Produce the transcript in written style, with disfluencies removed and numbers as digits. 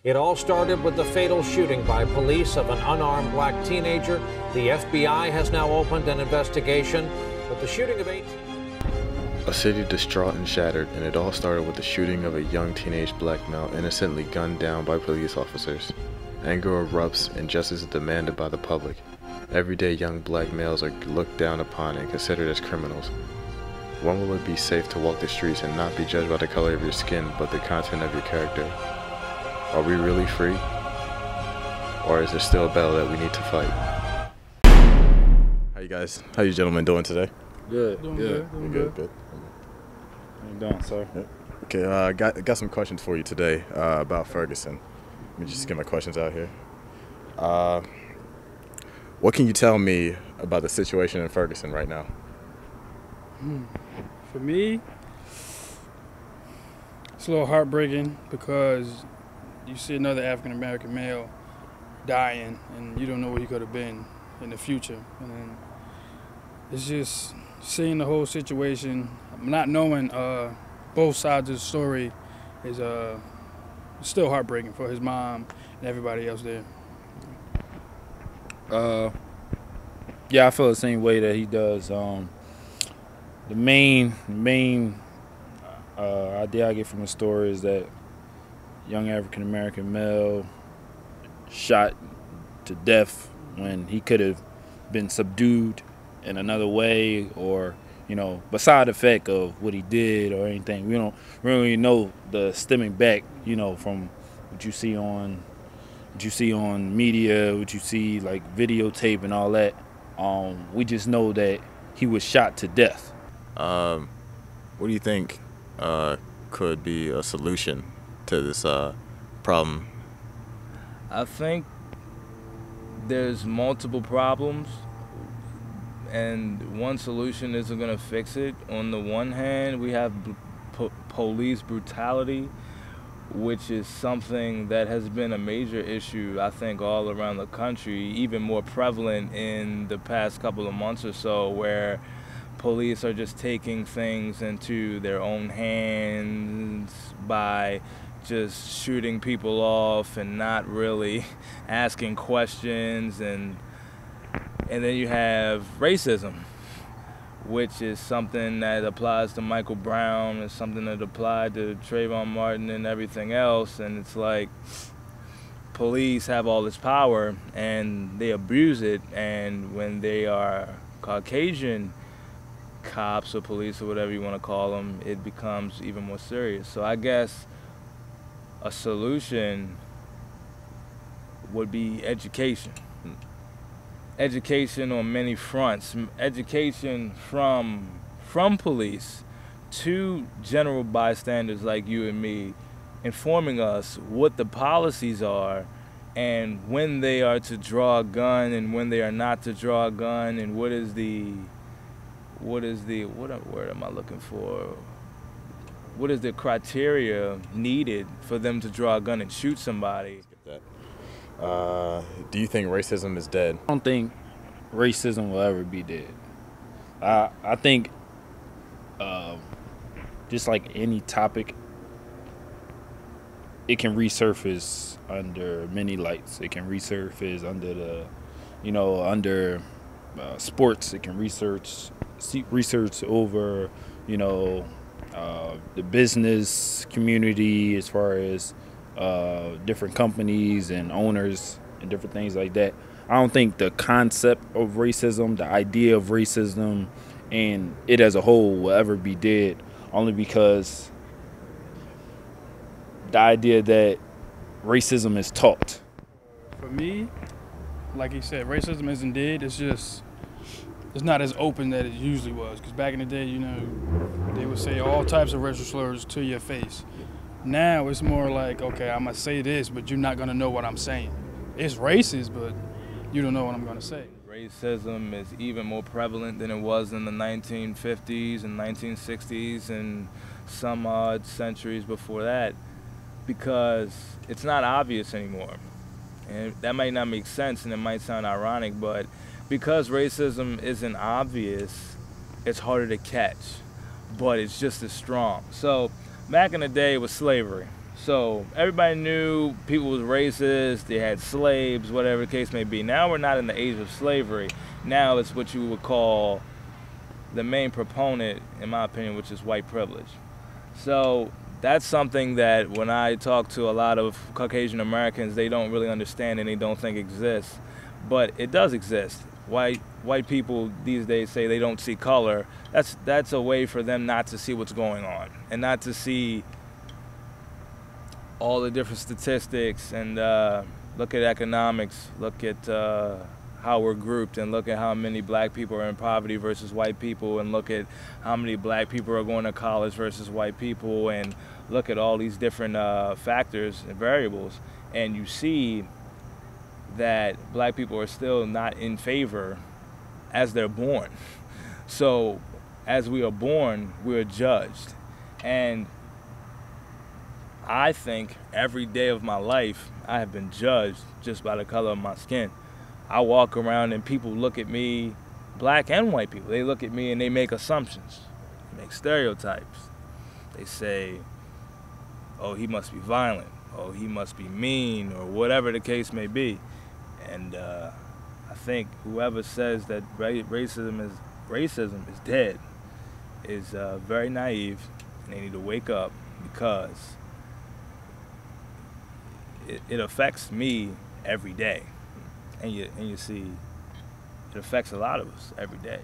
It all started with the fatal shooting by police of an unarmed black teenager. The FBI has now opened an investigation, but the shooting of 8... A city distraught and shattered, and it all started with the shooting of a young teenage black male innocently gunned down by police officers. Anger erupts and justice is demanded by the public. Everyday young black males are looked down upon and considered as criminals. When will it be safe to walk the streets and not be judged by the color of your skin, but the content of your character? Are we really free? Or is there still a battle that we need to fight? How you gentlemen doing today? Good. Doing good. good. Good. How you doing, sir? Yeah. Okay, I got some questions for you today about Ferguson. Let me just get my questions out here. What can you tell me about the situation in Ferguson right now? For me, it's a little heartbreaking because you see another African-American male dying and you don't know what he could have been in the future. And then it's just seeing the whole situation, not knowing both sides of the story is still heartbreaking for his mom and everybody else there. Yeah, I feel the same way that he does. The main idea I get from the story is that young African-American male shot to death when he could have been subdued in another way, or, you know, beside the fact of what he did or anything. We don't really know the stemming back, you know, from what you see on media, what you see like videotape and all that. We just know that he was shot to death. What do you think could be a solution to this problem? I think there's multiple problems, and one solution isn't going to fix it. On the one hand, we have police brutality, which is something that has been a major issue, I think, all around the country, even more prevalent in the past couple of months or so, where police are just taking things into their own hands by just shooting people off and not really asking questions. And then you have racism, which is something that applies to Michael Brown, and something that applied to Trayvon Martin and everything else. And it's like police have all this power and they abuse it, and when they are Caucasian cops or police or whatever you want to call them, it becomes even more serious. So I guess a solution would be education. Education on many fronts. Education from police to general bystanders like you and me, informing us what the policies are and when they are to draw a gun and when they are not to draw a gun, and what word am I looking for? What is the criteria needed for them to draw a gun and shoot somebody? Do you think racism is dead? I don't think racism will ever be dead. I think just like any topic, it can resurface under many lights. It can resurface under under sports. It can research over, the business community, as far as different companies and owners and different things like that. I don't think the concept of racism, the idea of racism, and it as a whole will ever be dead, only because the idea that racism is taught. For me, like he said, racism isn't dead. It's just, it's not as open that it usually was. Because back in the day, they would say all types of racial slurs to your face. Now it's more like, okay, I'm going to say this, but you're not going to know what I'm saying. It's racist, but you don't know what I'm going to say. Racism is even more prevalent than it was in the 1950s and 1960s and some odd centuries before that, because it's not obvious anymore. And that might not make sense and it might sound ironic, but because racism isn't obvious, it's harder to catch, but it's just as strong. So back in the day, it was slavery. So everybody knew people was racist, they had slaves, whatever the case may be. Now we're not in the age of slavery. Now it's what you would call the main proponent, in my opinion, which is white privilege. So that's something that when I talk to a lot of Caucasian Americans, they don't really understand and they don't think exists. But it does exist. White people these days say they don't see color. That's a way for them not to see what's going on and not to see all the different statistics and look at economics, look at how we're grouped, and look at how many black people are in poverty versus white people, and look at how many black people are going to college versus white people, and look at all these different factors and variables, and you see that black people are still not in favor as they're born. So as we are born, we're judged. And I think every day of my life, I have been judged just by the color of my skin. I walk around and people look at me, black and white people, they look at me and they make assumptions, they make stereotypes. They say, oh, he must be violent, oh, he must be mean, or whatever the case may be. And I think whoever says that racism is dead is very naive, and they need to wake up, because it affects me every day. And you see, it affects a lot of us every day.